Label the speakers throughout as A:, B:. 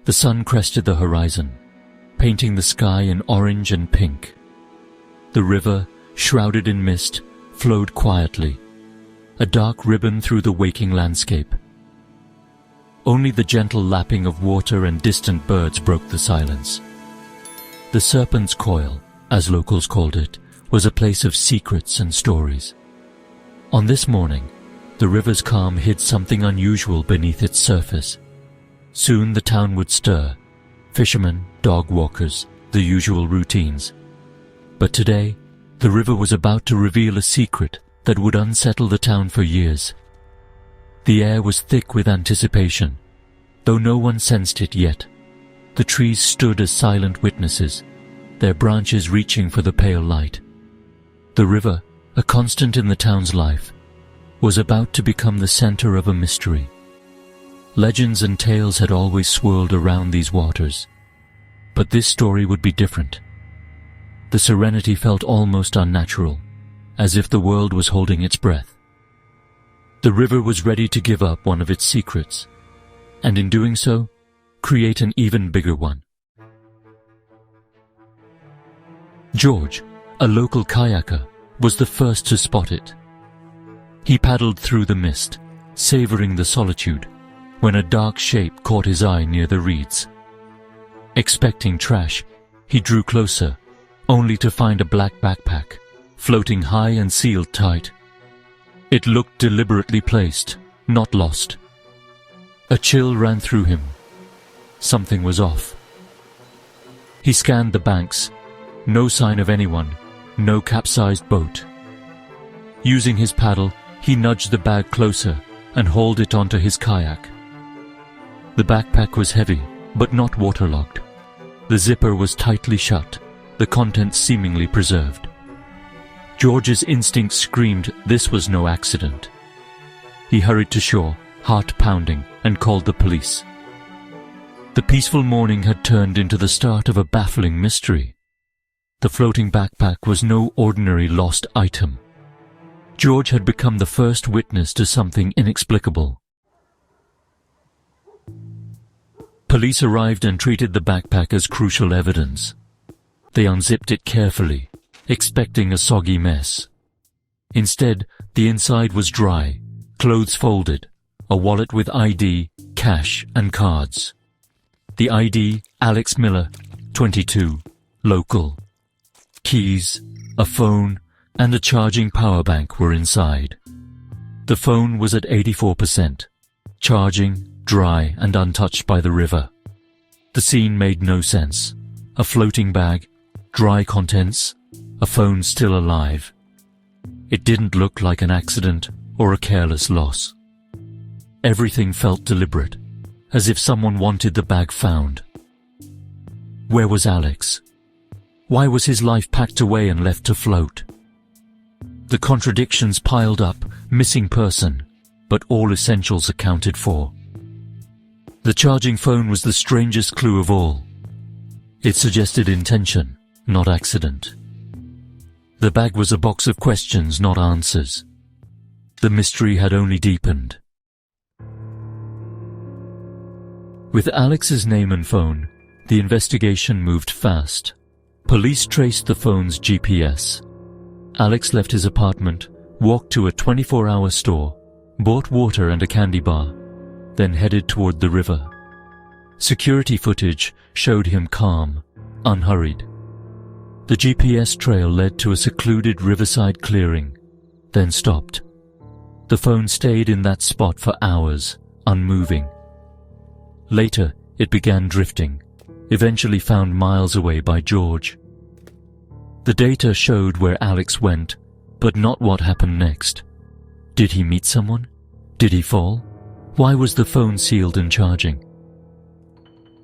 A: The sun crested the horizon, painting the sky in orange and pink. The river, shrouded in mist, flowed quietly, a dark ribbon through the waking landscape. Only the gentle lapping of water and distant birds broke the silence. The Serpent's Coil, as locals called it, was a place of secrets and stories. On this morning, the river's calm hid something unusual beneath its surface. Soon the town would stir, fishermen, dog walkers, the usual routines. But today, the river was about to reveal a secret that would unsettle the town for years. The air was thick with anticipation, though no one sensed it yet. The trees stood as silent witnesses, their branches reaching for the pale light. The river, a constant in the town's life, was about to become the center of a mystery. Legends and tales had always swirled around these waters, but this story would be different. The serenity felt almost unnatural, as if the world was holding its breath. The river was ready to give up one of its secrets, and in doing so, create an even bigger one. George, a local kayaker, was the first to spot it. He paddled through the mist, savoring the solitude, when a dark shape caught his eye near the reeds. Expecting trash, he drew closer, only to find a black backpack, floating high and sealed tight. It looked deliberately placed, not lost. A chill ran through him. Something was off. He scanned the banks. No sign of anyone, no capsized boat. Using his paddle, he nudged the bag closer and hauled it onto his kayak. The backpack was heavy, but not waterlogged. The zipper was tightly shut, the contents seemingly preserved. George's instinct screamed this was no accident. He hurried to shore, heart pounding, and called the police. The peaceful morning had turned into the start of a baffling mystery. The floating backpack was no ordinary lost item. George had become the first witness to something inexplicable. Police arrived and treated the backpack as crucial evidence. They unzipped it carefully, expecting a soggy mess. Instead, the inside was dry, clothes folded, a wallet with ID, cash, and cards. The ID, Alex Miller, 22, local. Keys, a phone, and a charging power bank were inside. The phone was at 84%, charging, dry, and untouched by the river. The scene made no sense. A floating bag, dry contents, a phone still alive. It didn't look like an accident or a careless loss. Everything felt deliberate, as if someone wanted the bag found. Where was Alex? Why was his life packed away and left to float? The contradictions piled up, missing person, but all essentials accounted for. The charging phone was the strangest clue of all. It suggested intention, not accident. The bag was a box of questions, not answers. The mystery had only deepened. With Alex's name and phone, the investigation moved fast. Police traced the phone's GPS. Alex left his apartment, walked to a 24-hour store, bought water and a candy bar, then headed toward the river. Security footage showed him calm, unhurried. The GPS trail led to a secluded riverside clearing, then stopped. The phone stayed in that spot for hours, unmoving. Later, it began drifting, eventually found miles away by George. The data showed where Alex went, but not what happened next. Did he meet someone? Did he fall? Why was the phone sealed and charging?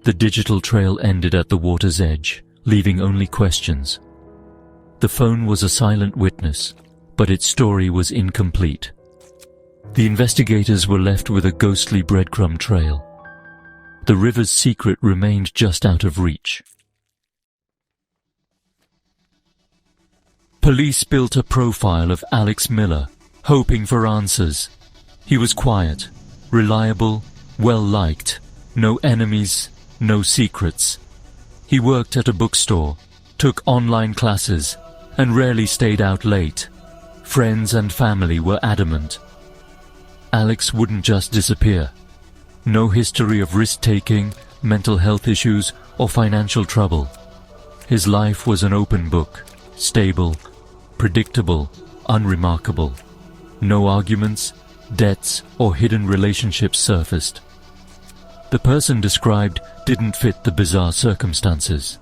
A: The digital trail ended at the water's edge, leaving only questions. The phone was a silent witness, but its story was incomplete. The investigators were left with a ghostly breadcrumb trail. The river's secret remained just out of reach. Police built a profile of Alex Miller, hoping for answers. He was quiet, reliable, well-liked, no enemies, no secrets. He worked at a bookstore, took online classes, and rarely stayed out late. Friends and family were adamant. Alex wouldn't just disappear. No history of risk-taking, mental health issues, or financial trouble. His life was an open book, stable, predictable, unremarkable. No arguments, debts, or hidden relationships surfaced. The person described didn't fit the bizarre circumstances.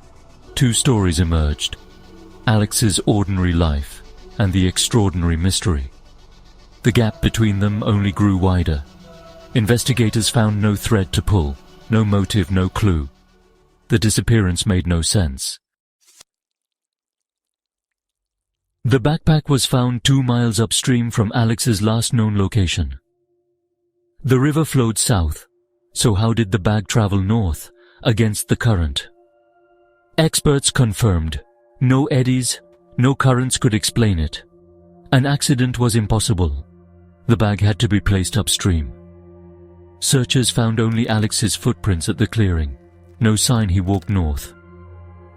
A: Two stories emerged: Alex's ordinary life and the extraordinary mystery. The gap between them only grew wider. Investigators found no thread to pull, no motive, no clue. The disappearance made no sense. The backpack was found 2 miles upstream from Alex's last known location. The river flowed south, so how did the bag travel north, against the current? Experts confirmed, no eddies, no currents could explain it. An accident was impossible. The bag had to be placed upstream. Searchers found only Alex's footprints at the clearing, no sign he walked north.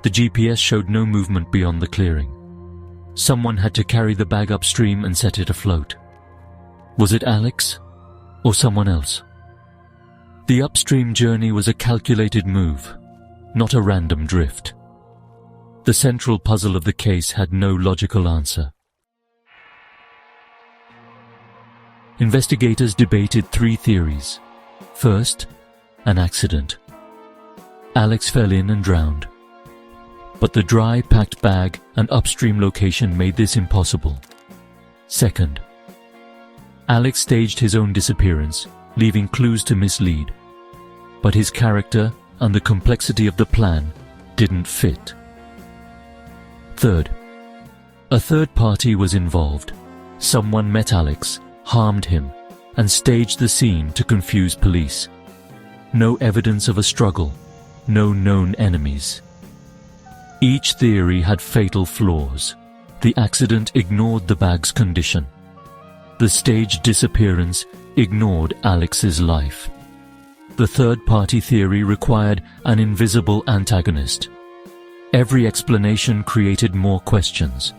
A: The GPS showed no movement beyond the clearing. Someone had to carry the bag upstream and set it afloat. Was it Alex or someone else? The upstream journey was a calculated move, not a random drift. The central puzzle of the case had no logical answer. Investigators debated 3 theories. First, an accident. Alex fell in and drowned. But the dry, packed bag and upstream location made this impossible. Second, Alex staged his own disappearance, leaving clues to mislead. But his character and the complexity of the plan didn't fit. Third, a third party was involved. Someone met Alex, harmed him, and staged the scene to confuse police. No evidence of a struggle, no known enemies. Each theory had fatal flaws. The accident ignored the bag's condition. The staged disappearance ignored Alex's life. The third-party theory required an invisible antagonist. Every explanation created more questions.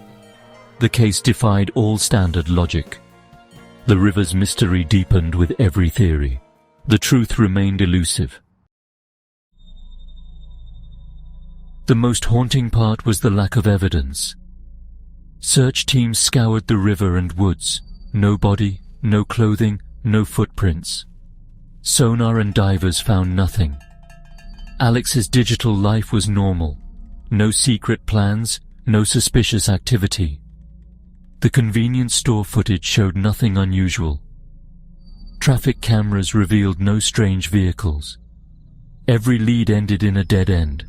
A: The case defied all standard logic. The river's mystery deepened with every theory. The truth remained elusive. The most haunting part was the lack of evidence. Search teams scoured the river and woods. No body, no clothing, no footprints. Sonar and divers found nothing. Alex's digital life was normal. No secret plans, no suspicious activity. The convenience store footage showed nothing unusual. Traffic cameras revealed no strange vehicles. Every lead ended in a dead end.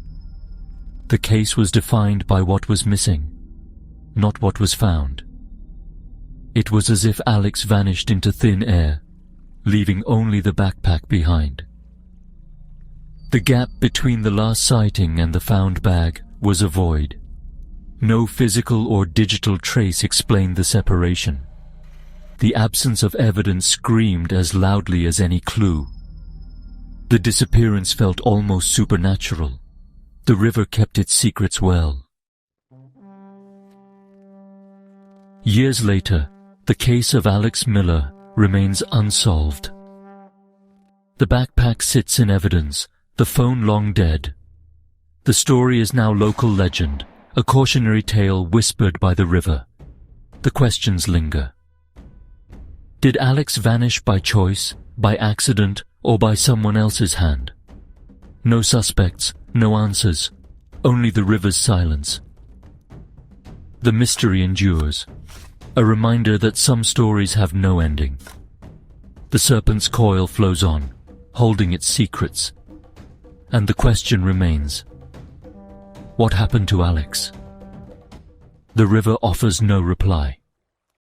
A: The case was defined by what was missing, not what was found. It was as if Alex vanished into thin air, leaving only the backpack behind. The gap between the last sighting and the found bag was a void. No physical or digital trace explained the separation. The absence of evidence screamed as loudly as any clue. The disappearance felt almost supernatural. The river kept its secrets well. Years later, the case of Alex Miller remains unsolved. The backpack sits in evidence, the phone long dead. The story is now local legend, a cautionary tale whispered by the river. The questions linger. Did Alex vanish by choice, by accident, or by someone else's hand? No suspects, no answers, only the river's silence. The mystery endures, a reminder that some stories have no ending. The serpent's coil flows on, holding its secrets. And the question remains, what happened to Alex? The river offers no reply.